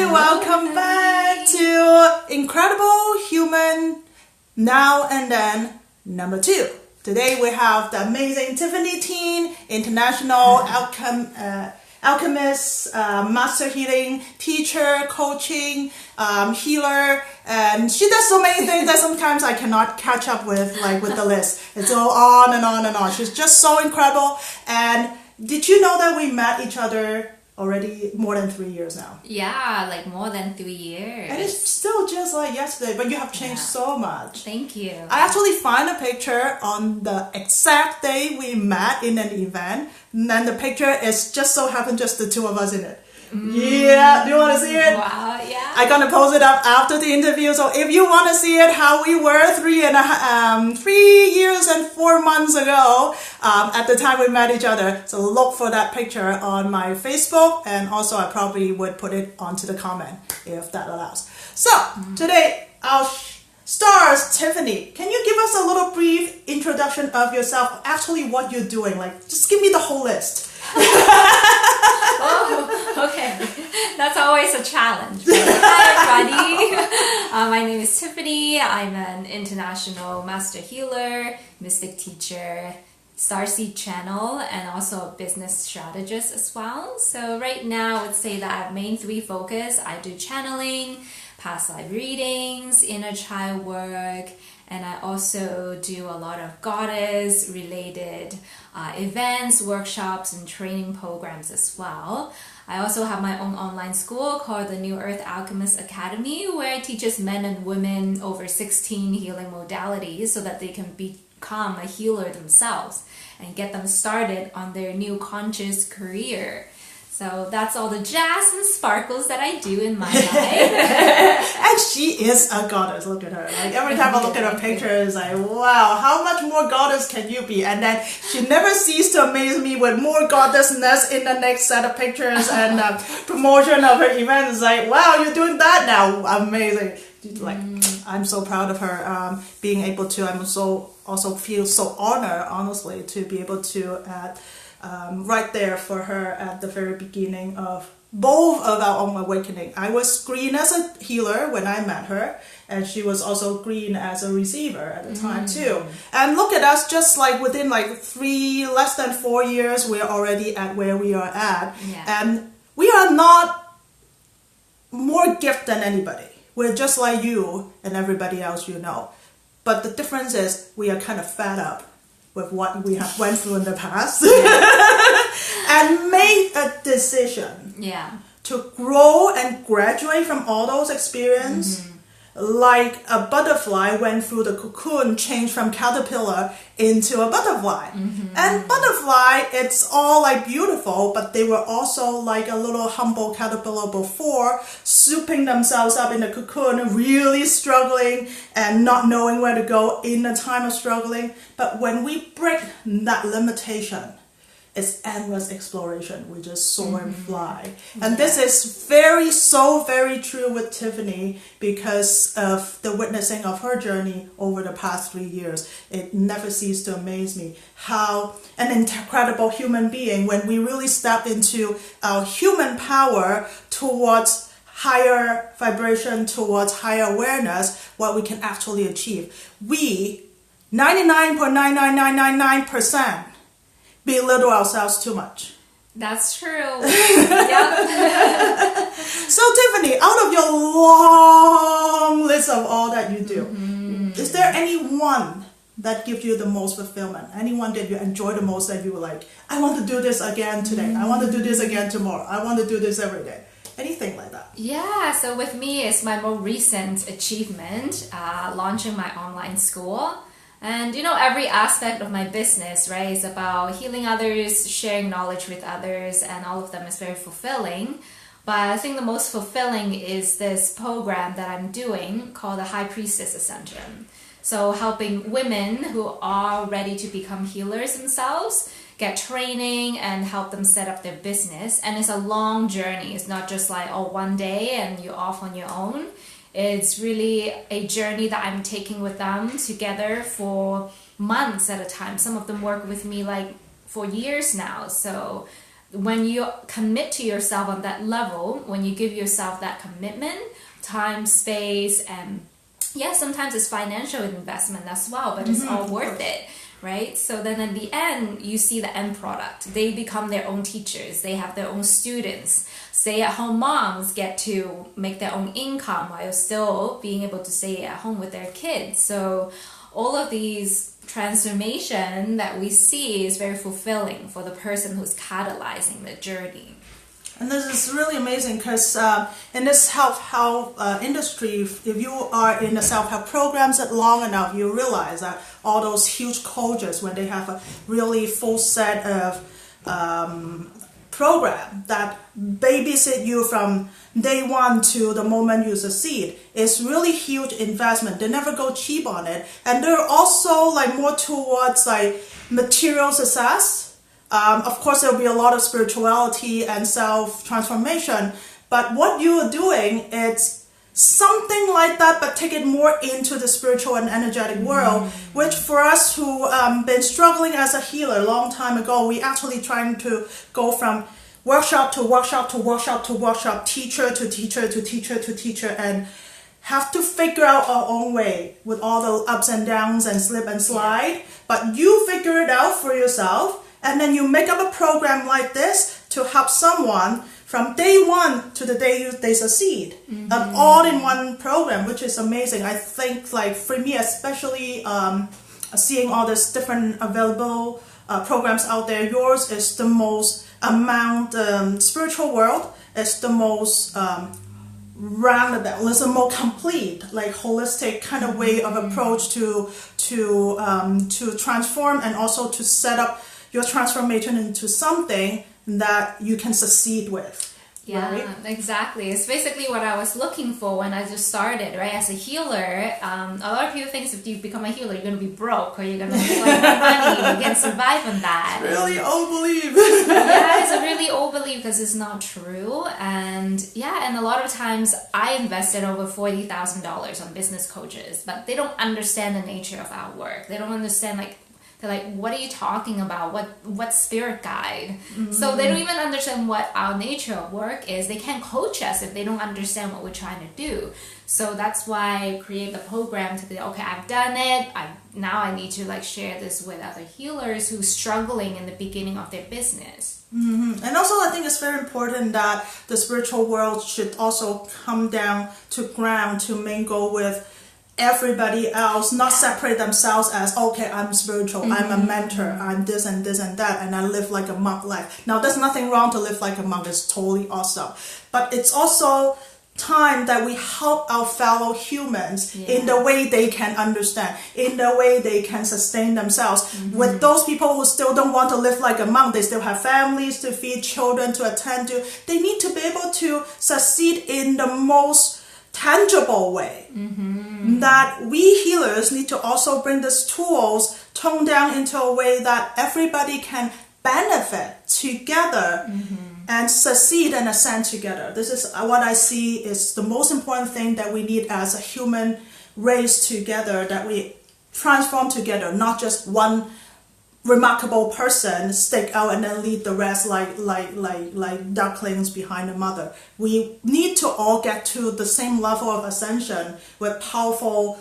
welcome back to Incredible Human Now and Then #2. Today we have the amazing Tiffany Tin, international alchemist, master healing teacher, coaching, healer, and she does so many things that sometimes I cannot catch up with the list. It's all on and on and on. She's just so incredible. And did you know that we met each other already more than 3 years now? Yeah, like more than 3 years. And it's still just like yesterday, but you have changed so much. Thank you. I actually find a picture on the exact day we met in an event, and then the picture is just so happened just the two of us in it. Yeah, do you want to see it? Wow, yeah. I'm gonna post it up after the interview, so if you want to see it how we were 3 years and 4 months ago at the time we met each other, so look for that picture on my Facebook, and also I probably would put it onto the comment if that allows. So today our stars, Tiffany, can you give us a little brief introduction of yourself, actually what you're doing, just give me the whole list. Oh, okay. That's always a challenge. Hi, everybody. My name is Tiffany. I'm an international master healer, mystic teacher, Starseed channel, and also a business strategist as well. So right now, I would say that I have main 3 focus. I do channeling, past life readings, inner child work, and I also do a lot of goddess-related events, workshops, and training programs as well. I also have my own online school called the New Earth Alchemist Academy, where it teaches men and women over 16 healing modalities so that they can become a healer themselves and get them started on their new conscious career. So that's all the jazz and sparkles that I do in my life. And she is a goddess. Look at her. Every time I look at her picture, it's like, wow, how much more goddess can you be? And then she never ceases to amaze me with more goddessness in the next set of pictures and promotion of her events. It's like, wow, you're doing that now. Amazing. I'm so proud of her being able to. I'm also feel so honored, honestly, to be able to right there for her at the very beginning of both of our own awakening. I was green as a healer when I met her, and she was also green as a receiver at the time too. And look at us, just within less than 4 years, we're already at where we are at. Yeah. And we are not more gifted than anybody. We're just like you and everybody else you know. But the difference is we are kind of fed up with what we have went through in the past, and made a decision to grow and graduate from all those experiences. Like a butterfly went through the cocoon, changed from caterpillar into a butterfly. And butterfly, it's all beautiful, but they were also like a little humble caterpillar before, souping themselves up in the cocoon, really struggling and not knowing where to go in a time of struggling. But when we break that limitation, it's endless exploration. We just soar and fly. And this is so very true with Tiffany because of the witnessing of her journey over the past 3 years. It never ceases to amaze me how an incredible human being, when we really step into our human power towards higher vibration, towards higher awareness, what we can actually achieve. We, 99.99999%, belittle ourselves too much. That's true. Yep. So Tiffany, out of your long list of all that you do, is there any one that gives you the most fulfillment? Anyone that you enjoy the most, that you were like, I want to do this again today. I want to do this again tomorrow. I want to do this every day. Anything like that? Yeah, so with me, it's my more recent achievement, launching my online school. And every aspect of my business, right, is about healing others, sharing knowledge with others, and all of them is very fulfilling. But I think the most fulfilling is this program that I'm doing called the High Priestess Ascension. So helping women who are ready to become healers themselves get training and help them set up their business. And it's a long journey. It's not just one day and you're off on your own. It's really a journey that I'm taking with them together for months at a time. Some of them work with me for years now. So when you commit to yourself on that level, when you give yourself that commitment, time, space, and yeah, sometimes it's financial investment as well, but it's all worth it, right? So then at the end, you see the end product. They become their own teachers. They have their own students. Stay-at-home moms get to make their own income while still being able to stay at home with their kids. So all of these transformation that we see is very fulfilling for the person who's catalyzing the journey. And this is really amazing because in this self-help industry, if you are in the self-help programs long enough, you realize that all those huge coaches, when they have a really full set of program that babysit you from day one to the moment you succeed, it's really huge investment. They never go cheap on it, and they're also like more towards like material success. Of course, there'll be a lot of spirituality and self-transformation, but what you're doing, it's something like that, but take it more into the spiritual and energetic world, which for us who been struggling as a healer a long time ago, we actually trying to go from workshop to workshop to workshop to workshop, teacher to teacher to teacher to teacher, and have to figure out our own way with all the ups and downs and slip and slide. But you figure it out for yourself, and then you make up a program like this to help someone from day one to the day they succeed. An all-in-one program, which is amazing. I think, like, for me especially, seeing all these different available programs out there, yours is the most spiritual world is the most roundabout, it's a more complete, like holistic kind of way of approach to transform and also to set up your transformation into something that you can succeed with. Yeah, right? Exactly. It's basically what I was looking for when I just started, right? As a healer, a lot of people think if you become a healer, you're going to be broke or you're going to make like no money. You can survive on that. Really old belief. Yeah, it's a really old belief because it's not true. And yeah, and a lot of times I invested over $40,000 on business coaches, but they don't understand the nature of our work. They don't understand they're like, what are you talking about? What spirit guide? So they don't even understand what our nature of work is. They can't coach us if they don't understand what we're trying to do. So that's why I create the program to be, okay, I've done it. Now I need to like share this with other healers who's struggling in the beginning of their business. And also I think it's very important that the spiritual world should also come down to ground to mingle with everybody else, not separate themselves as, okay, I'm spiritual, I'm a mentor, I'm this and this and that, and I live like a monk life. Now, there's nothing wrong to live like a monk, it's totally awesome. But it's also time that we help our fellow humans in the way they can understand, in the way they can sustain themselves. With those people who still don't want to live like a monk, they still have families to feed, children to attend to, they need to be able to succeed in the most tangible way. That we healers need to also bring these tools toned down into a way that everybody can benefit together and succeed and ascend together. This is what I see is the most important thing that we need as a human race together, that we transform together, not just one remarkable person stick out and then lead the rest like ducklings behind the mother. We need to all get to the same level of ascension with powerful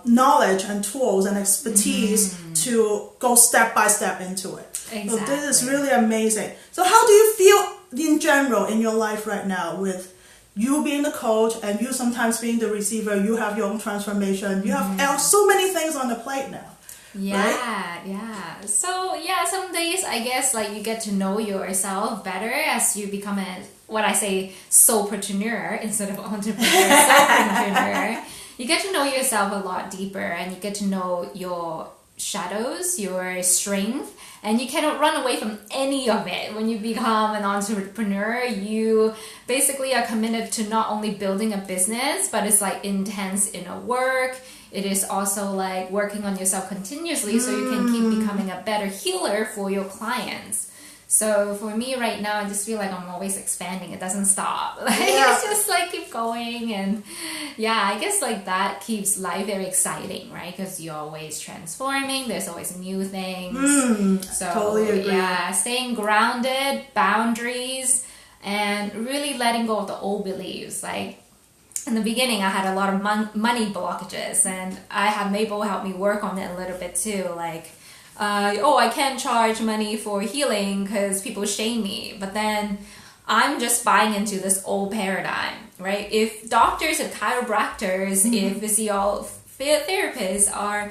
knowledge and tools and expertise to go step by step into it. Exactly. So this is really amazing. So how do you feel in general in your life right now with you being the coach and you sometimes being the receiver? You have your own transformation. You have so many things on the plate now. Yeah. So yeah, some days I guess like you get to know yourself better as you become what I say soulpreneur instead of entrepreneur, soulpreneur. You get to know yourself a lot deeper and you get to know your shadows, your strength, and you cannot run away from any of it. When you become an entrepreneur, you basically are committed to not only building a business, but it's like intense inner work. It is also like working on yourself continuously so you can keep becoming a better healer for your clients. So for me right now, I just feel like I'm always expanding. It doesn't stop. Like Yeah. it's just like keep going, and yeah, I guess like that keeps life very exciting, right? Because you're always transforming. There's always new things. So totally agree. yeah, staying grounded, boundaries, and really letting go of the old beliefs. Like in the beginning, I had a lot of money blockages, and I had Mabel help me work on it a little bit too. Like, I can't charge money for healing because people shame me. But then I'm just buying into this old paradigm, right? If doctors and chiropractors, if physiotherapists are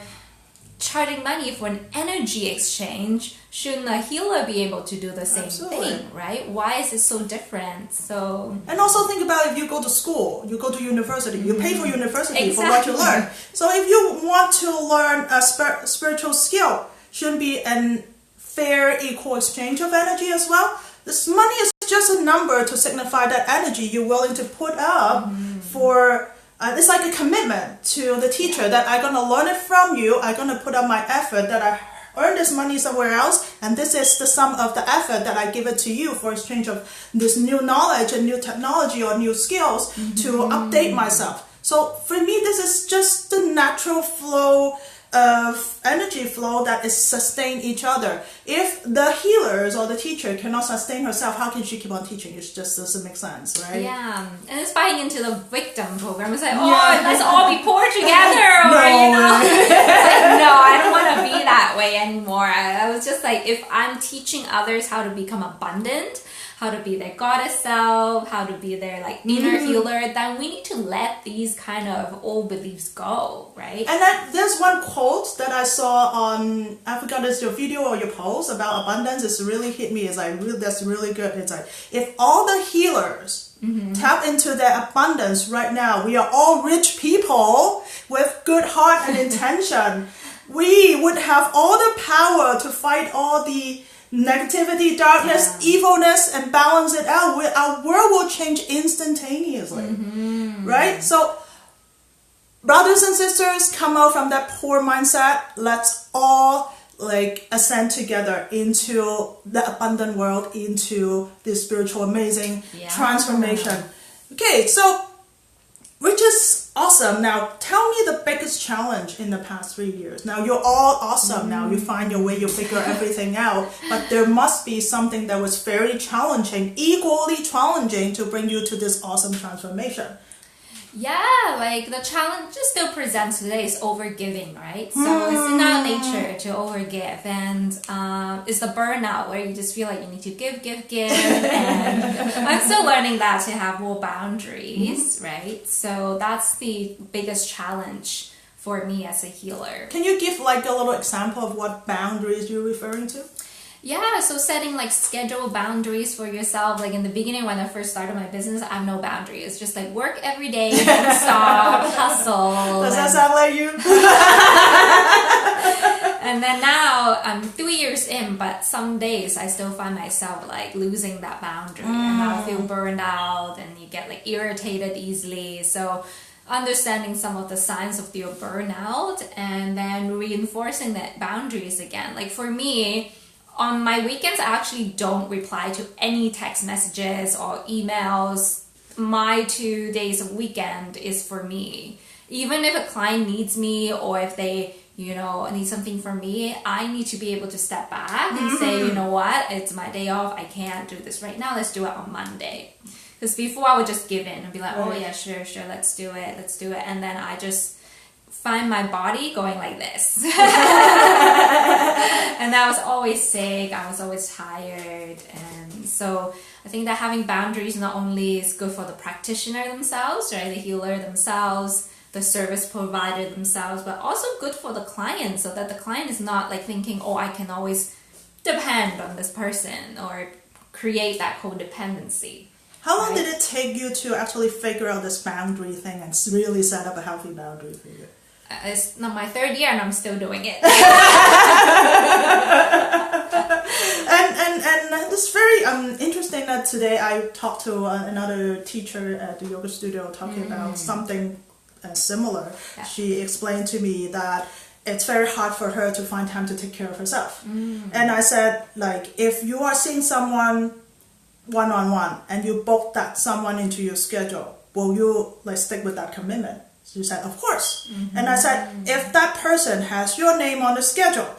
charging money for an energy exchange, shouldn't a healer be able to do the same Absolutely. thing, right? Why is it so different? So And also think about if you go to school, you go to university, you pay for university for what you Exactly. learn. So if you want to learn a spiritual skill, shouldn't be an fair, equal exchange of energy as well. This money is just a number to signify that energy you're willing to put up for. It's like a commitment to the teacher that I'm going to learn it from you. I'm going to put up my effort that I earn this money somewhere else, and this is the sum of the effort that I give it to you for exchange of this new knowledge and new technology or new skills to update myself. So for me, this is just the natural flow of energy flow that is sustain each other. If the healers or the teacher cannot sustain herself, how can she keep on teaching? It just doesn't make sense, right? yeah, and it's buying into the victim program. It's like, Yeah. let's all be poor together, or No. It's like, no, I don't want to be that way anymore. I was just like, if I'm teaching others how to become abundant, how to be their goddess self, how to be their like inner healer, then we need to let these kind of old beliefs go, right? And then there's one quote that I saw on, I forgot it's your video or your post about abundance. It's really hit me. It's like, that's really good. It's like, if all the healers tap into their abundance right now, we are all rich people with good heart and intention. We would have all the power to fight all the negativity, darkness, evilness, and balance it out. Our world will change instantaneously, right? So, brothers and sisters, come out from that poor mindset. Let's all like ascend together into the abundant world, into this spiritual amazing transformation. Okay, so which is awesome. Now, tell me the biggest challenge in the past 3 years. Now, you're all awesome. Now, you find your way, you figure everything out. But there must be something that was very challenging, equally challenging to bring you to this awesome transformation. Yeah, like the challenge just still presents today is overgiving, right? So it's in our nature to overgive, and it's the burnout where you just feel like you need to give, and I'm still learning that to have more boundaries, right? So that's the biggest challenge for me as a healer. Can you give like a little example of what boundaries you're referring to? Yeah, so setting like schedule boundaries for yourself. Like in the beginning when I first started my business, I have no boundaries. It's just like work every day, non-stop, hustle. Does that sound like you? And then now I'm 3 years in, but some days I still find myself like losing that boundary, and I feel burned out, and you get like irritated easily. So understanding some of the signs of your burnout, and then reinforcing that boundaries again. Like for me, on my weekends, I actually don't reply to any text messages or emails. My 2 days of weekend is for me. Even if a client needs me, or if they, need something from me, I need to be able to step back and say, you know what, it's my day off. I can't do this right now. Let's do it on Monday. Because before I would just give in and be like, oh yeah, sure, let's do it. And then I just find my body going like this. And I was always sick, I was always tired. And so I think that having boundaries not only is good for the practitioner themselves, right, the healer themselves, the service provider themselves, but also good for the client, so that the client is not like thinking, oh, I can always depend on this person, or create that codependency. How long did it take you to actually figure out this boundary thing and really set up a healthy boundary for you? It's not my 3rd year and I'm still doing it. And it's very interesting that today I talked to another teacher at the yoga studio talking about something similar. Yeah. She explained to me that it's very hard for her to find time to take care of herself. And I said, like, if you are seeing someone one-on-one and you book that someone into your schedule, will you like stick with that commitment? She said, of course. And I said, if that person has your name on the schedule,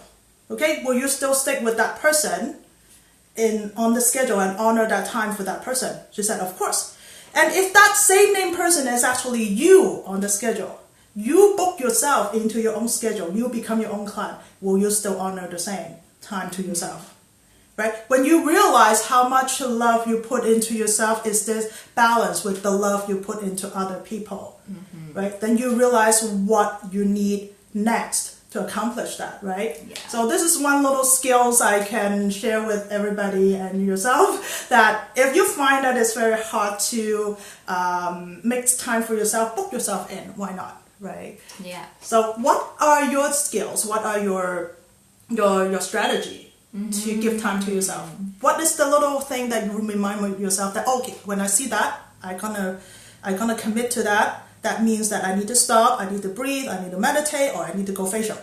okay, will you still stick with that person on the schedule and honor that time for that person? She said, of course. And if that same name person is actually you on the schedule, you book yourself into your own schedule, you become your own client, will you still honor the same time to yourself? Right? When you realize how much love you put into yourself is this balance with the love you put into other people, right? Then you realize what you need next to accomplish that, right? Yeah. So this is one little skills I can share with everybody and yourself, that if you find that it's very hard to make time for yourself, book yourself in. Why not, right? Yeah. So what are your skills? What are your strategy to give time to yourself? What is the little thing that you remind yourself that, okay, when I see that, I gonna commit to that. That means that I need to stop, I need to breathe, I need to meditate, or I need to go facial.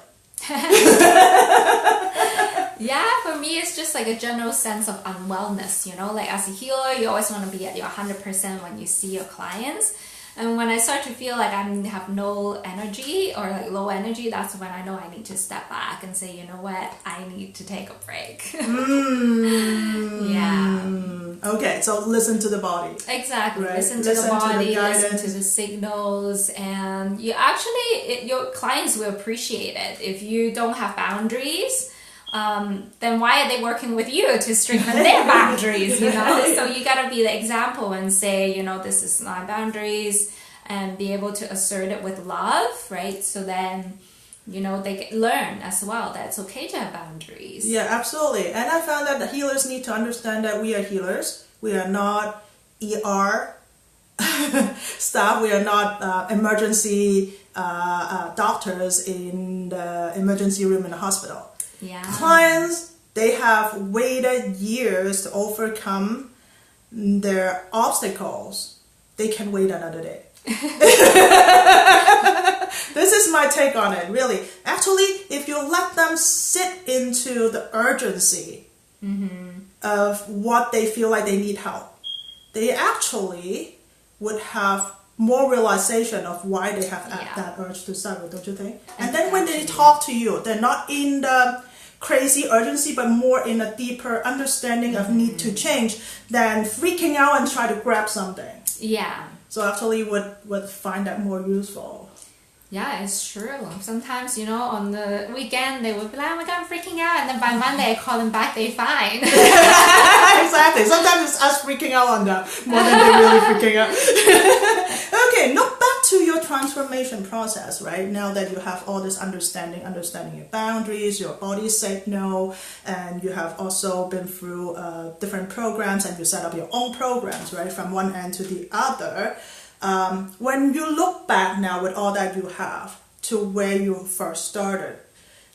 Yeah, for me, it's just like a general sense of unwellness, you know, like as a healer, you always want to be at your 100% when you see your clients. And when I start to feel like I have no energy or like low energy, that's when I know I need to step back and say, you know what, I need to take a break. Yeah. Okay, so listen to the body. Exactly. Right. Listen to the body, the listen to the signals, and you actually, your clients will appreciate it. If you don't have boundaries, then why are they working with you to strengthen their boundaries, you know? So you gotta be the example and say, you know, this is my boundaries, and be able to assert it with love, right? So then, you know, they learn as well that it's okay to have boundaries. Yeah, absolutely. And I found that the healers need to understand that we are healers. We are not ER staff. We are not emergency doctors in the emergency room in the hospital. Yeah. Clients, they have waited years to overcome their obstacles. They can wait another day. This is my take on it, really. Actually, if you let them sit into the urgency of what they feel like they need help, they actually would have more realization of why they have that urge to start with, don't you think? And then when they talk to you, they're not in the crazy urgency, but more in a deeper understanding of need to change than freaking out and try to grab something. Yeah. So actually would find that more useful. Yeah, it's true. Sometimes, you know, on the weekend, they would be like, oh my God, I'm freaking out. And then by Monday, I call them back, they're fine. Exactly. Sometimes it's us freaking out on them more than they really freaking out. Okay, now back to your transformation process, right? Now that you have all this understanding your boundaries, your body signal, and you have also been through different programs, and you set up your own programs, right? From one end to the other. When you look back now with all that you have to where you first started,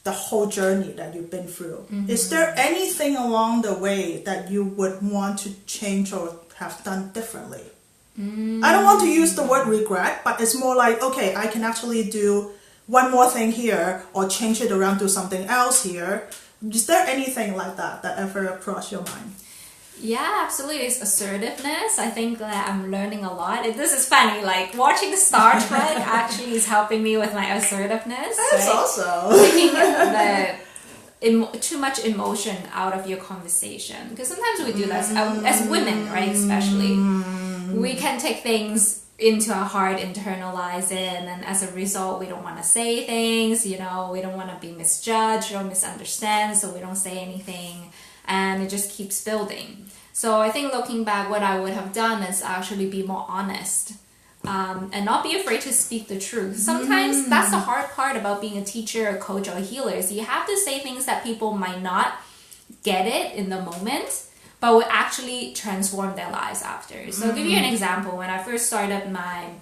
the whole journey that you've been through, is there anything along the way that you would want to change or have done differently? I don't want to use the word regret, but it's more like, okay, I can actually do one more thing here or change it around, do something else here. Is there anything like that ever crossed your mind? Yeah, absolutely. It's assertiveness. I think that I'm learning a lot. This is funny, like watching Star Trek actually is helping me with my assertiveness. That's right? awesome. Taking too much emotion out of your conversation. Because sometimes we do that as women, right? Especially. We can take things into our heart, internalize it, and as a result, we don't want to say things, you know, we don't want to be misjudged or misunderstood, so we don't say anything. And it just keeps building. So I think looking back, what I would have done is actually be more honest and not be afraid to speak the truth. Sometimes that's the hard part about being a teacher, a coach, or a healer is you have to say things that people might not get it in the moment, but will actually transform their lives after. So I'll give you an example. When I first started my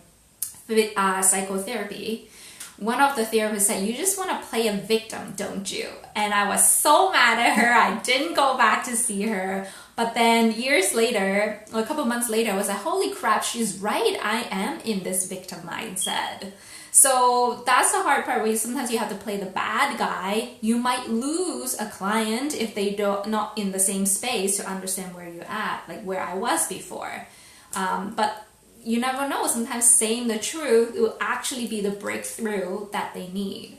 psychotherapy, one of the therapists said, you just want to play a victim, don't you? And I was so mad at her. I didn't go back to see her. But then years later, a couple months later, I was like, holy crap, she's right. I am in this victim mindset. So that's the hard part, where sometimes you have to play the bad guy. You might lose a client if they don't not in the same space to understand where you're at, like where I was before. But you never know. Sometimes saying the truth will actually be the breakthrough that they need.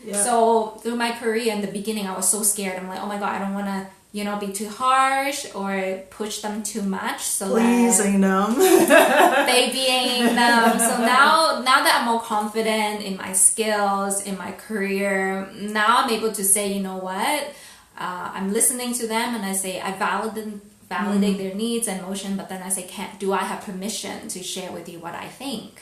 Yeah. So through my career in the beginning, I was so scared. I'm like, oh my God, I don't want to, be too harsh or push them too much. So pleasing them. babying them. So now that I'm more confident in my skills, in my career, now I'm able to say, you know what? I'm listening to them, and I say, I validate their needs and emotion, but then I say, do I have permission to share with you what I think?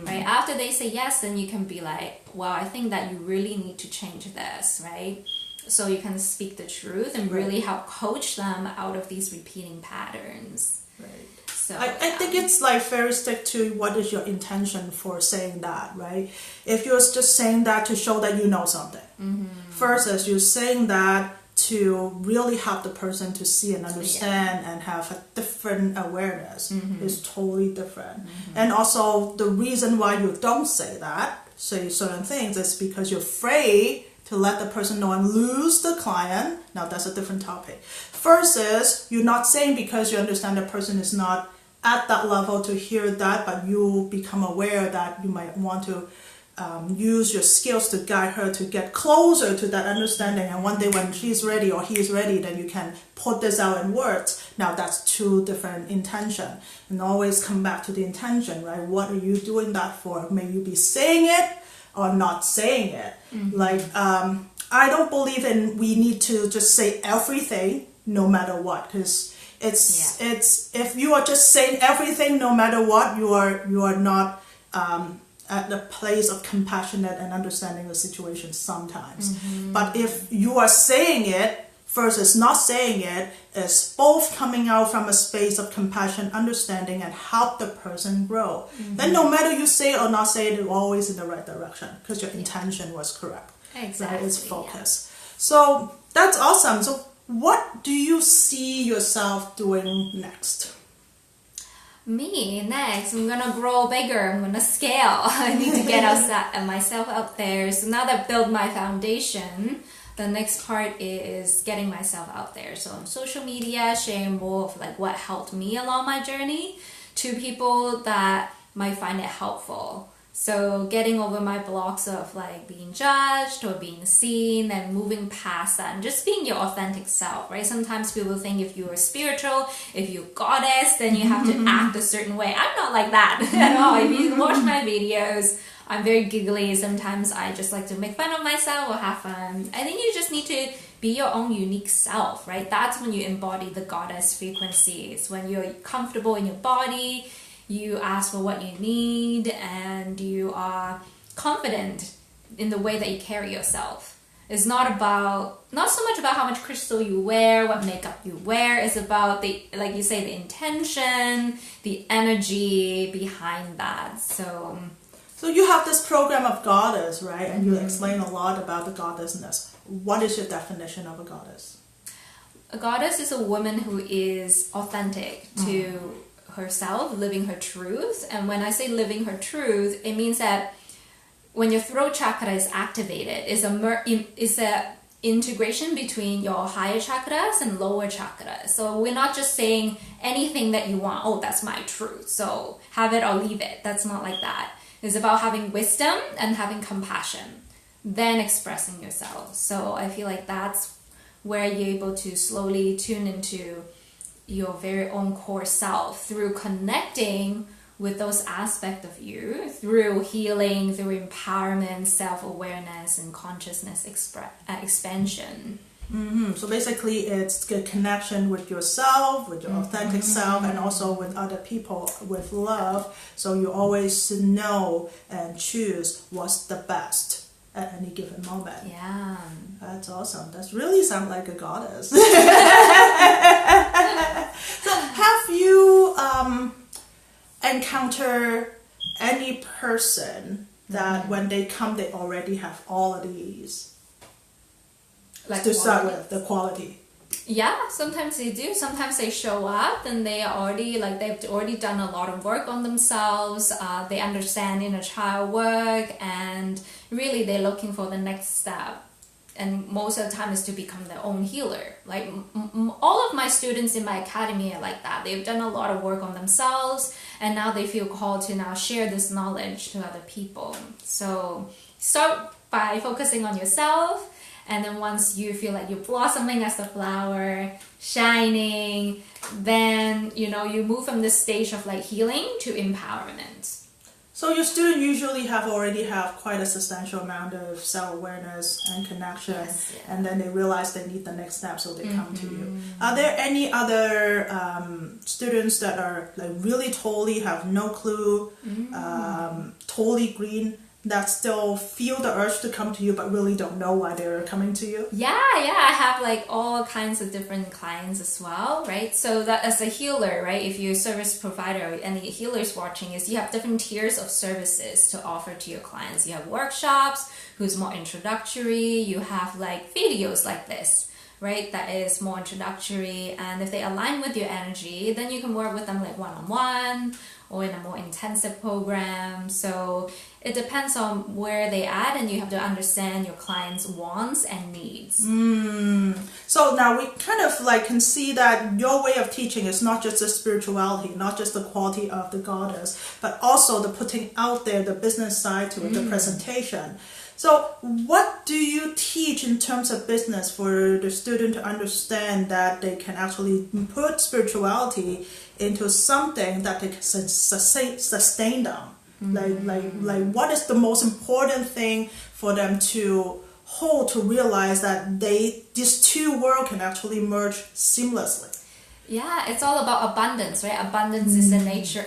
Right? After they say yes, then you can be like, well, I think that you really need to change this, right? So you can speak the truth and really help coach them out of these repeating patterns. Right. So I think it's like very stick to what is your intention for saying that, right? If you're just saying that to show that you know something, versus you're saying that to really help the person to see and understand and have a different awareness is totally different. And also the reason why you don't say certain things is because you're afraid to let the person know and lose the client. Now that's a different topic. Versus you're not saying because you understand the person is not at that level to hear that, but you become aware that you might want to use your skills to guide her to get closer to that understanding. And one day when she's ready or he's ready, then you can put this out in words. Now that's two different intention. And always come back to the intention, right? What are you doing that for? May you be saying it or not saying it. Like, I don't believe in we need to just say everything no matter what, because it's if you are just saying everything no matter what, you are not at the place of compassionate and understanding the situation sometimes. But if you are saying it versus not saying it, is both coming out from a space of compassion, understanding, and help the person grow. Then no matter you say it or not say it, you're always in the right direction because your intention was correct. Exactly. Right? It's focus. So that's awesome. So what do you see yourself doing next? Me, next, I'm gonna grow bigger, I'm gonna scale. I need to get myself out there. So now that I've built my foundation, the next part is getting myself out there. So on social media, sharing more of like what helped me along my journey to people that might find it helpful. So getting over my blocks of like being judged or being seen and moving past that and just being your authentic self, right? Sometimes people think if you are spiritual, if you're goddess, then you have to act a certain way. I'm not like that at all. If you watch my videos, I'm very giggly. Sometimes I just like to make fun of myself or have fun. I think you just need to be your own unique self, right? That's when you embody the goddess frequencies. When you're comfortable in your body, you ask for what you need, and you are confident in the way that you carry yourself. It's not so much about how much crystal you wear, what makeup you wear. It's about like you say, the intention, the energy behind that. So you have this program of goddess, right? And you explain a lot about the goddessness. What is your definition of a goddess? A goddess is a woman who is authentic to herself, living her truth. And when I say living her truth, it means that when your throat chakra is activated, it's a integration between your higher chakras and lower chakras. So we're not just saying anything that you want, oh, that's my truth, so have it or leave it. That's not like that. It's about having wisdom and having compassion, then expressing yourself. So I feel like that's where you're able to slowly tune into your very own core self through connecting with those aspects of you, through healing, through empowerment, self-awareness, and consciousness expansion. So basically it's a connection with yourself, with your authentic self, and also with other people with love. So you always know and choose what's the best at any given moment. Yeah. That's awesome. That really sounds like a goddess. So have you encountered any person that when they come, they already have all of these? Like to start with, the quality. Yeah, sometimes they do. Sometimes they show up and they've already done a lot of work on themselves. They understand inner child work, and really they're looking for the next step. And most of the time is to become their own healer. Like all of my students in my academy are like that. They've done a lot of work on themselves, and now they feel called to now share this knowledge to other people. So start by focusing on yourself. And then once you feel like you're blossoming as a flower, shining, then, you move from this stage of like healing to empowerment. So your students usually already have quite a substantial amount of self-awareness and connection, Yes, yeah. and then they realize they need the next step, so they come to you. Are there any other students that are like really totally have no clue, totally green, that still feel the urge to come to you but really don't know why they're coming to you? Yeah, I have like all kinds of different clients as well, right? So that as a healer, right, if you're a service provider or any healers watching, is you have different tiers of services to offer to your clients. You have workshops, who's more introductory. You have like videos like this, right, that is more introductory. And if they align with your energy, then you can work with them like one-on-one or in a more intensive program. So it depends on where they at, and you have to understand your client's wants and needs. So now we kind of like can see that your way of teaching is not just the spirituality, not just the quality of the goddess, but also the putting out there, the business side to it, the presentation. So what do you teach in terms of business for the student to understand that they can actually put spirituality into something that they can sustain them? Like what is the most important thing for them to hold, to realize that these two worlds can actually merge seamlessly? Yeah, it's all about abundance, right? Abundance is the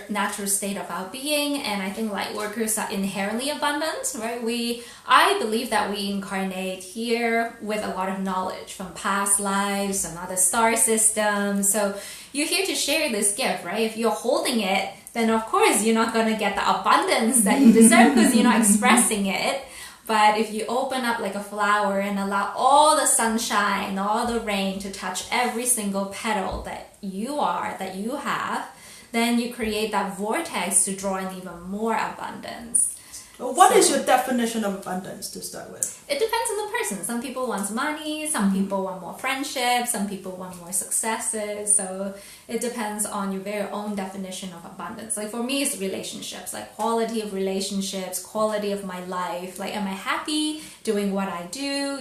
natural state of our being, and I think light workers are inherently abundant, right? I believe that we incarnate here with a lot of knowledge from past lives and other star systems. So you're here to share this gift, right? If you're holding it, then of course you're not going to get the abundance that you deserve because you're not expressing it. But if you open up like a flower and allow all the sunshine, all the rain to touch every single petal that you have, then you create that vortex to draw in even more abundance. What is your definition of abundance to start with? It depends on the person. Some people want money, some people want more friendship, some people want more successes. So it depends on your very own definition of abundance. Like for me, it's relationships, like quality of relationships, quality of my life. Like, am I happy doing what I do?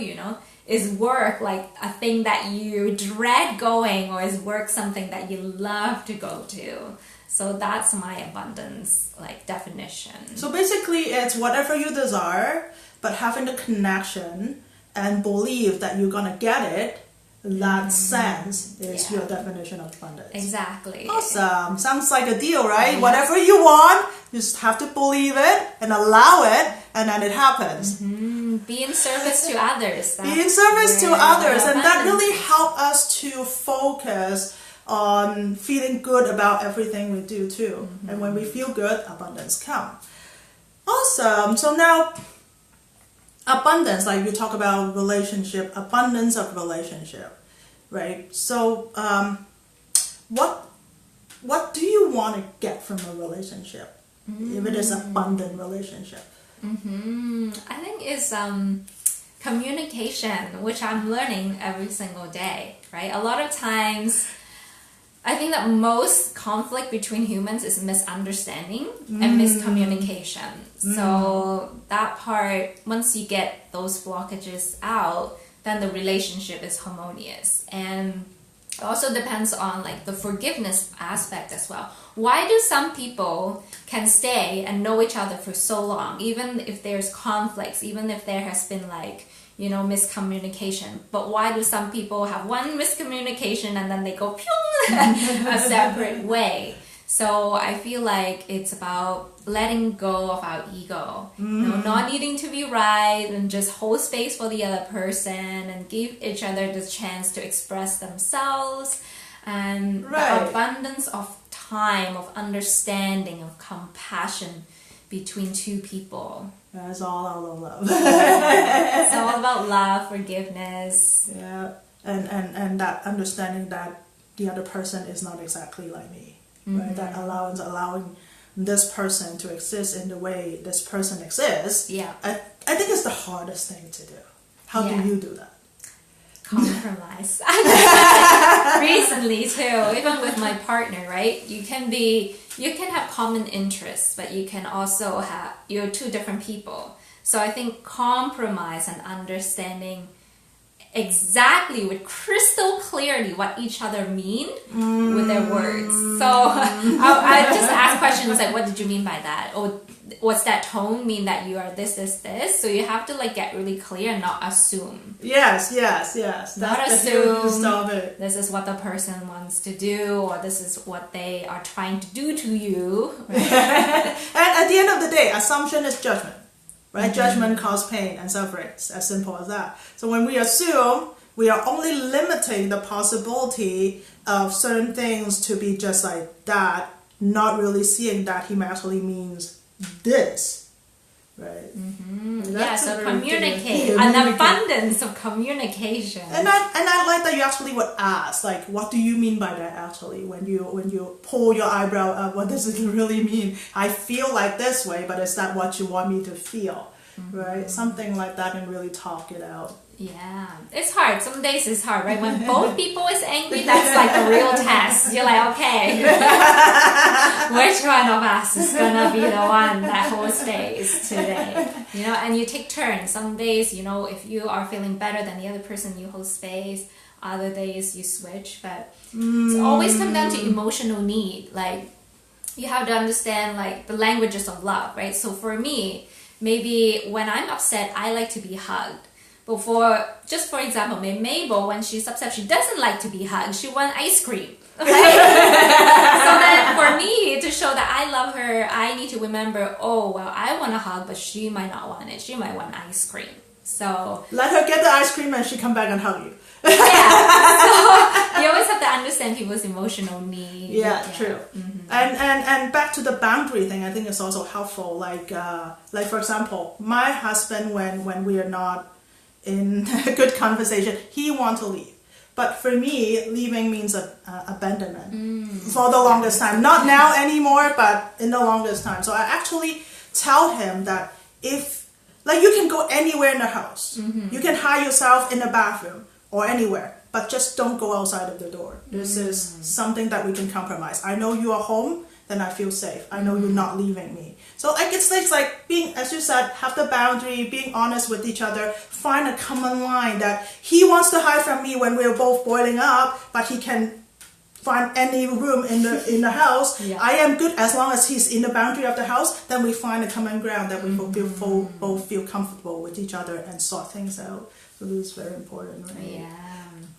Is work like a thing that you dread going, or is work something that you love to go to? So that's my abundance like definition. So basically it's whatever you desire, but having the connection and believe that you're gonna get it, that sense is your definition of abundance. Exactly. Awesome. Sounds like a deal, right? Yes. Whatever you want, you just have to believe it and allow it, and then it happens. Be in service to others. Be in service to others, and that really helps us to focus on feeling good about everything we do too. And when we feel good, abundance comes. Awesome. So now, abundance, like you talk about relationship, abundance of relationship, right? So what do you want to get from a relationship if it is an abundant relationship? I think it's communication, which I'm learning every single day, right? A lot of times I think that most conflict between humans is misunderstanding and miscommunication. So that part, once you get those blockages out, then the relationship is harmonious. And it also depends on like the forgiveness aspect as well. Why do some people can stay and know each other for so long, even if there's conflicts, even if there has been like, miscommunication? But why do some people have one miscommunication and then they go a separate way? So I feel like it's about letting go of our ego, not needing to be right, and just hold space for the other person and give each other the chance to express themselves, and the abundance of time, of understanding, of compassion between two people. That's all about love. It's all about love, forgiveness. Yeah. and that understanding that the other person is not exactly like me, right? That allowing this person to exist in the way this person exists. Yeah. I think it's the hardest thing to do. How do you do that? Compromise. Recently too, even with my partner, right? You can have common interests, but you can also you're two different people. So I think compromise and understanding exactly with crystal clarity what each other mean with their words. So I just ask questions like, what did you mean by that? Or what's that tone mean that you are this? So you have to like get really clear and not assume. Yes. Not assume this is what the person wants to do, or this is what they are trying to do to you. Right? And at the end of the day, assumption is judgment. Right? Judgment causes pain and suffering. It's as simple as that. So when we assume, we are only limiting the possibility of certain things to be just like that, not really seeing that he actually means this. Right? So communicate. An abundance of communication. And I like that you actually would ask, like, what do you mean by that actually? When you pull your eyebrow up, what does it really mean? I feel like this way, but is that what you want me to feel? Right? Something like that, and really talk it out. Yeah, it's hard. Some days it's hard, right? When both people is angry, that's like the real test. You're like, okay, which one of us is gonna be the one that holds space today? You know, and you take turns. Some days, you know, if you are feeling better than the other person, you hold space. Other days you switch, but it's always come down to emotional need. Like, you have to understand like the languages of love, right? So for me, maybe when I'm upset, I like to be hugged. But for example, Mabel, when she's upset, she doesn't like to be hugged. She wants ice cream. Okay? So then for me, to show that I love her, I need to remember, oh, well, I want a hug, but she might not want it. She might want ice cream. So let her get the ice cream and she come back and hug you. Yeah. So you always have to understand people's emotional needs. Yeah, true. And back to the boundary thing, I think it's also helpful. Like for example, my husband, when we are not in a good conversation, he wants to leave. But for me, leaving means abandonment for the longest time. Not now anymore, but in the longest time. So I actually tell him that if, like, you can go anywhere in the house. You can hide yourself in the bathroom or anywhere, but just don't go outside of the door. This is something that we can compromise. I know you are home, then I feel safe. I know you're not leaving me. So it's like being, as you said, have the boundary, being honest with each other, find a common line that he wants to hide from me when we're both boiling up, but he can find any room in the house. Yeah. I am good as long as he's in the boundary of the house. Then we find a common ground that we both feel comfortable with each other and sort things out. So this is very important, right? Yeah.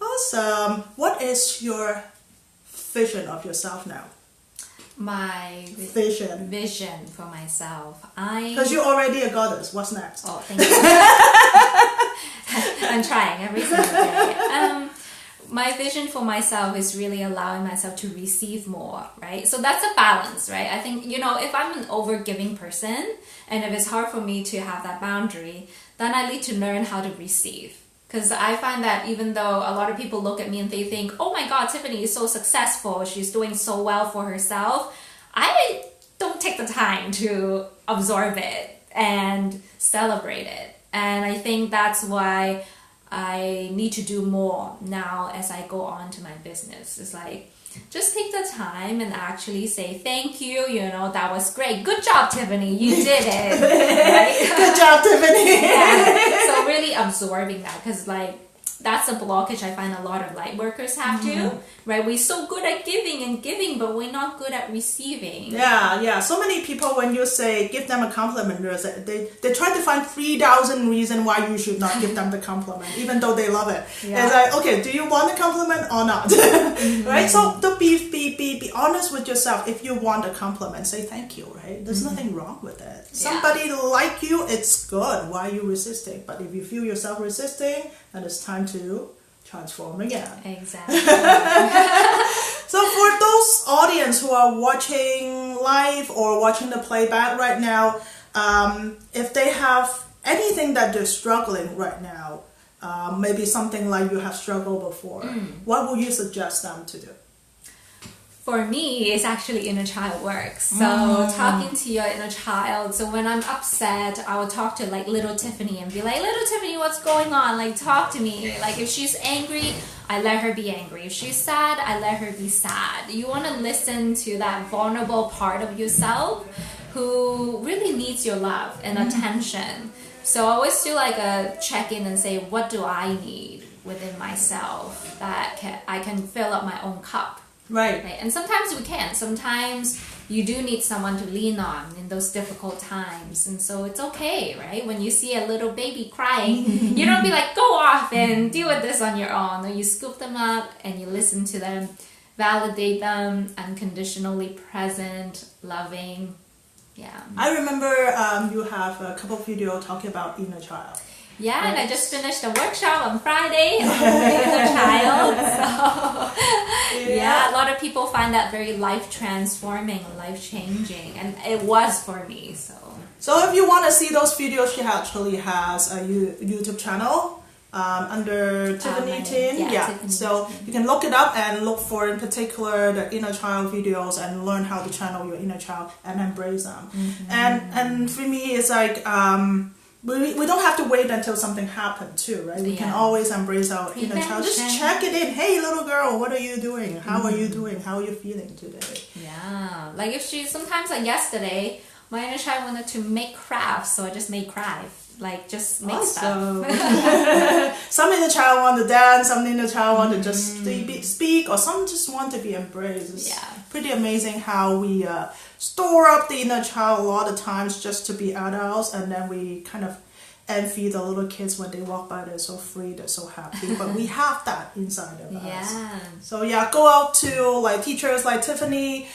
Awesome. What is your vision of yourself now? My vision for myself. Because you're already a goddess. What's next? Oh, thank you. I'm trying every single day. My vision for myself is really allowing myself to receive more, right? So that's a balance, right? I think, if I'm an over-giving person, and if it's hard for me to have that boundary, then I need to learn how to receive. Because I find that even though a lot of people look at me and they think, oh my God, Tiffany is so successful, she's doing so well for herself, I don't take the time to absorb it and celebrate it. And I think that's why I need to do more now as I go on to my business. It's like, just take the time and actually say thank you, that was great. Good job, Tiffany, you did it. Right? Good job, Tiffany. Yeah. So really absorbing that, because that's a blockage I find a lot of light workers have to, right? We're so good at giving, but we're not good at receiving. Yeah. So many people, when you say give them a compliment, they try to find 3,000 reasons why you should not give them the compliment, even though they love it. Yeah. It's like, okay, do you want a compliment or not? Right? So to be honest with yourself. If you want a compliment, say thank you, right? There's nothing wrong with it. Somebody like you, it's good. Why are you resisting? But if you feel yourself resisting, then it's time to transform again. Exactly. So for those audience who are watching live or watching the playback right now, if they have anything that they're struggling right now, maybe something like you have struggled before, what would you suggest them to do? For me, it's actually inner child work. So talking to your inner child. So when I'm upset, I will talk to like little Tiffany and be like, little Tiffany, what's going on? Like, talk to me. Like, if she's angry, I let her be angry. If she's sad, I let her be sad. You want to listen to that vulnerable part of yourself who really needs your love and attention. So I always do like a check-in and say, what do I need within myself that I can fill up my own cup? Right. And sometimes we can. Sometimes you do need someone to lean on in those difficult times. And so it's okay, right? When you see a little baby crying, you don't be like, go off and deal with this on your own. No, you scoop them up and you listen to them, validate them, unconditionally present, loving. Yeah. I remember you have a couple of videos talking about inner child. Yeah, and I just finished a workshop on Friday on the inner child. So, yeah, a lot of people find that very life-transforming, life-changing, and it was for me. So if you want to see those videos, she actually has a YouTube channel under Tiffany Tin. Tiffany So Tin. you can look it up and look for, in particular, the inner child videos and learn how to channel your inner child and embrace them. And for me, it's like we don't have to wait until something happens too, right? We can always embrace our inner child. Just check it in. Hey, little girl, what are you doing? How are you doing? How are you feeling today? Yeah, like if sometimes like yesterday, my inner child wanted to make crafts, so I just made crafts. Like, just make stuff. Some inner child want to dance, some inner child want to just speak, or some just want to be embraced. It's pretty amazing how we store up the inner child a lot of times just to be adults, and then we kind of envy the little kids when they walk by. They're so free, they're so happy, but we have that inside of us. So go out to like teachers like Tiffany,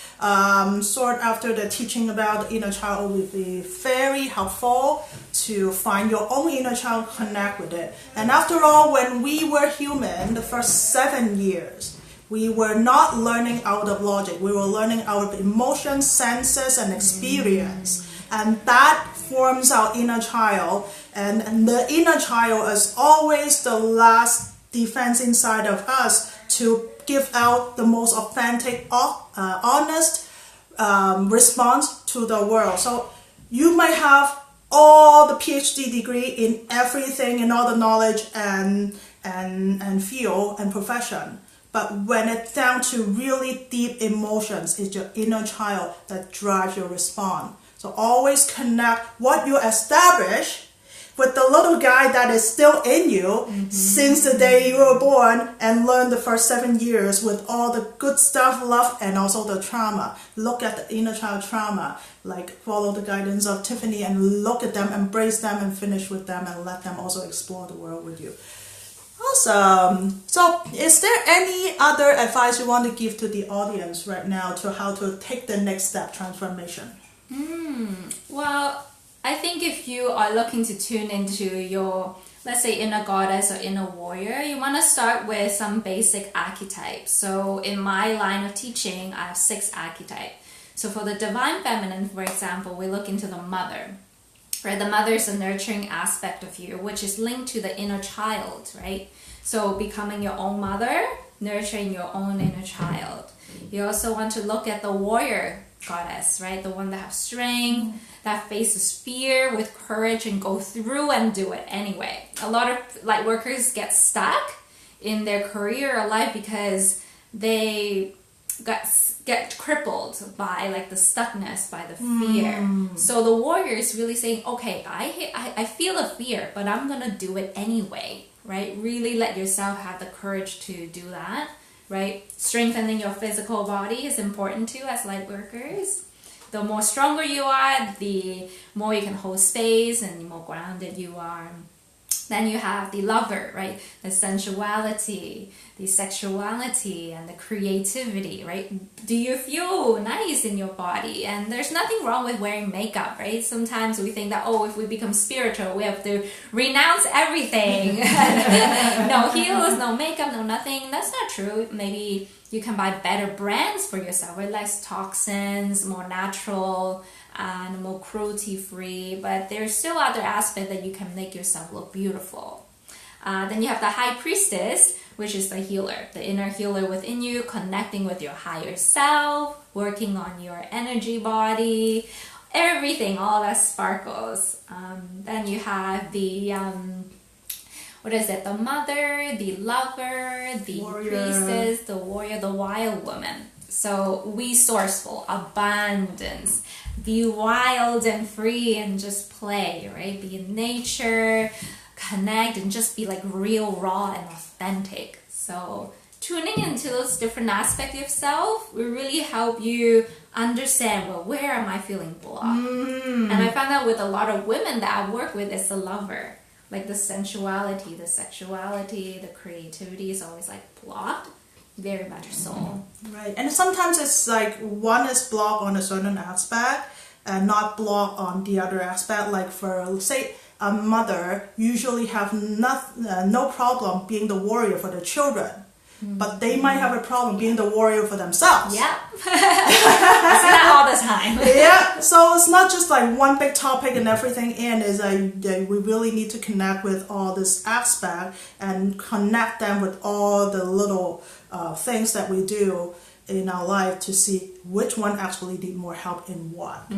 sort after the teaching about the inner child will be very helpful to find your own inner child, connect with it. And after all, when we were human, the first 7 years, we were not learning out of logic. We were learning out of emotions, senses, and experience. And that forms our inner child. And the inner child is always the last defense inside of us to give out the most authentic, honest response to the world. So you might have all the PhD degree in everything, in all the knowledge and field and profession. But when it's down to really deep emotions, it's your inner child that drives your response. So always connect what you establish with the little guy that is still in you since the day you were born, and learn the first 7 years with all the good stuff, love, and also the trauma. Look at the inner child trauma, like follow the guidance of Tiffany and look at them, embrace them, and finish with them, and let them also explore the world with you. Awesome. So is there any other advice you want to give to the audience right now to how to take the next step, transformation? Well, I think if you are looking to tune into your, let's say, inner goddess or inner warrior, you want to start with some basic archetypes. So in my line of teaching, I have 6 archetypes. So for the divine feminine, for example, we look into the mother. Right? The mother is the nurturing aspect of you, which is linked to the inner child, right? So becoming your own mother, nurturing your own inner child. You also want to look at the warrior goddess, right? The one that has strength, that faces fear with courage and go through and do it anyway. A lot of light workers get stuck in their career or life because they get crippled by like the stuckness, by the fear. So the warrior is really saying, okay, I feel a fear, but I'm gonna do it anyway, right? Really let yourself have the courage to do that, right? Strengthening your physical body is important too as light workers. The more stronger you are, the more you can hold space and the more grounded you are. Then you have the lover, right? The sensuality, the sexuality, and the creativity, right? Do you feel nice in your body? And there's nothing wrong with wearing makeup, right? Sometimes we think that, oh, if we become spiritual, we have to renounce everything. No heels, no makeup, no nothing. That's not true. Maybe you can buy better brands for yourself, right? Less toxins, more natural, and more cruelty-free, but there's still other aspects that you can make yourself look beautiful. Then you have the high priestess, which is the healer, the inner healer within you, connecting with your higher self, working on your energy body, everything, all that sparkles. Then you have the the mother, the lover, the warrior. priestess, the warrior, the wild woman. So resourceful, abundance, be wild and free and just play, right? Be in nature, connect, and just be like real, raw, and authentic. So tuning into those different aspects of yourself will really help you understand, well, where am I feeling blocked? And I found out with a lot of women that I work with, it's the lover. Like the sensuality, the sexuality, the creativity is always like blocked. Very much so. Right. And sometimes it's like one is blocked on a certain aspect and not blocked on the other aspect. Like for, say, a mother usually have no problem being the warrior for their children. But they might have a problem being the warrior for themselves. Yeah. I see that all the time. Yeah. So it's not just like one big topic and everything in. Is we really need to connect with all this aspect and connect them with all the little things that we do in our life to see which one actually need more help in what.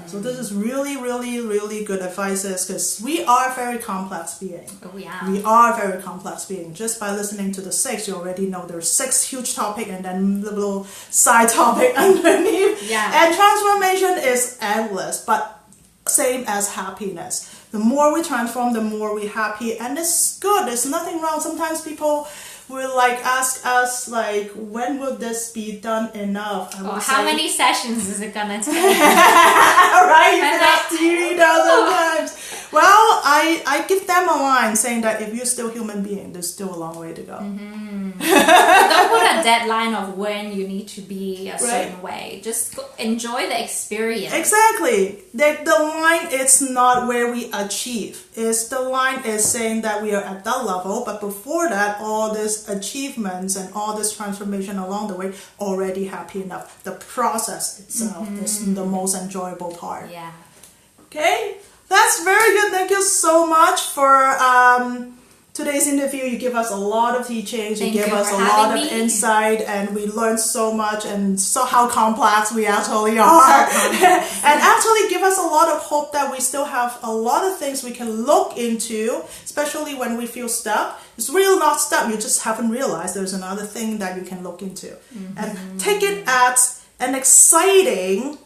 So this is really, really, really good advice because we are very complex beings. Oh, yeah. We are very complex beings. Just by listening to the 6, you already know there's 6 huge topic and then the little side topic underneath. Yeah. And transformation is endless, but same as happiness. The more we transform, the more we're happy, and it's good. There's nothing wrong. Sometimes people will like ask us like, when will this be done enough? How many sessions is it gonna take? Right, you can ask 3,000 times. Well, I give them a line saying that if you're still a human being, there's still a long way to go. Don't put a deadline of when you need to be a certain way. Just enjoy the experience. Exactly. The line is not where we achieve. The line is saying that we are at that level, but before that, all these achievements and all this transformation along the way already happy enough. The process itself is the most enjoyable part. Yeah. Okay, that's very good. Thank you so much for today's interview. You give us a lot of teachings. You give us a lot of insight, and we learned so much and saw how complex we actually are. And actually give us a lot of hope that we still have a lot of things we can look into, especially when we feel stuck. It's really not stuck. You just haven't realized there's another thing that you can look into. And take it as an exciting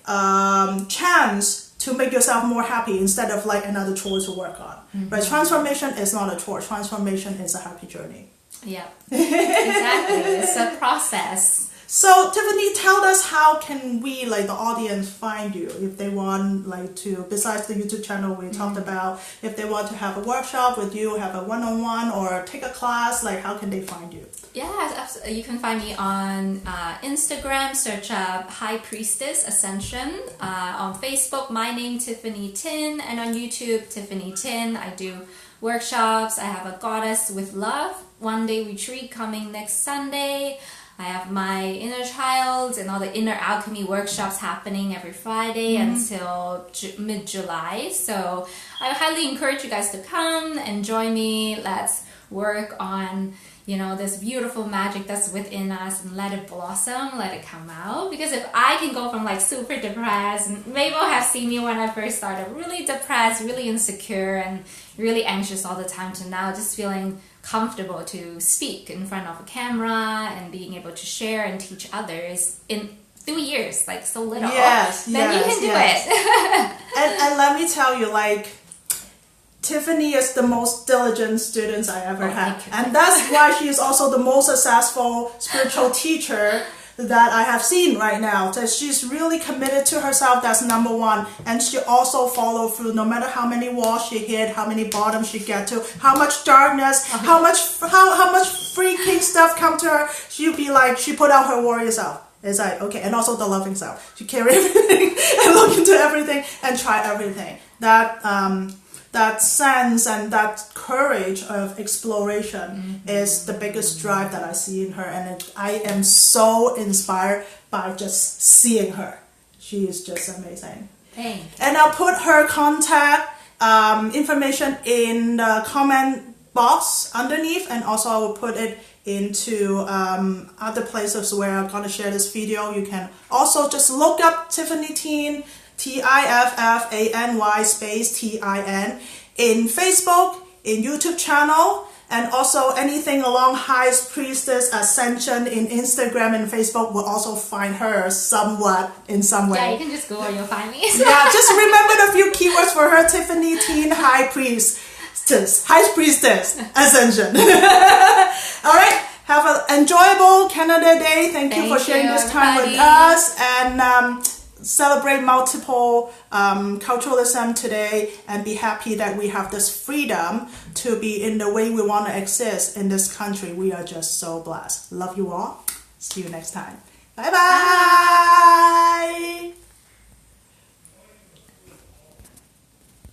chance to make yourself more happy instead of like another chore to work on. Right? Transformation is not a chore. Transformation is a happy journey. Yeah, exactly. It's a process. So Tiffany, tell us how can we, like the audience, find you if they want, like to, besides the YouTube channel we talked about, if they want to have a workshop with you, have a one-on-one or take a class, like how can they find you? Yeah, you can find me on Instagram, search up High Priestess Ascension. On Facebook, my name Tiffany Tin, and on YouTube, Tiffany Tin. I do workshops. I have a Goddess with Love one-day retreat coming next Sunday. I have my inner child and all the inner alchemy workshops happening every Friday until mid-July. So I highly encourage you guys to come and join me. Let's work on, this beautiful magic that's within us and let it blossom, let it come out. Because if I can go from like super depressed, and Mabel has seen me when I first started really depressed, really insecure and really anxious all the time, to now just feeling comfortable to speak in front of a camera and being able to share and teach others in 3 years, like so little. Yes, then you can do it. and let me tell you, like, Tiffany is the most diligent student I ever had. And that's why she is also the most successful spiritual teacher that I have seen right now. That she's really committed to herself, that's number one. And she also follow through no matter how many walls she hit, how many bottoms she get to, how much darkness, how much freaking stuff come to her. She'll be like, she put out her warrior self. It's like, okay, and also the loving self. She carry everything and look into everything and try everything. That sense and that courage of exploration is the biggest drive that I see in her, and I am so inspired by just seeing her. She is just amazing. Thanks. And I'll put her contact information in the comment box underneath, and also I will put it into other places where I'm going to share this video. You can also just look up Tiffany Tin, Tiffany space Tin, in Facebook, in YouTube channel, and also anything along High Priestess Ascension in Instagram and Facebook will also find her somewhat in some way. Yeah, you can just go and you'll find me. Yeah, just remember the few keywords for her: Tiffany Tin, High Priestess Ascension. All right, have an enjoyable Canada Day. Thank you for sharing this time with us, and celebrate multiple culturalism today, and be happy that we have this freedom to be in the way we want to exist in this country. We are just so blessed. Love you all. See you next time. Bye bye.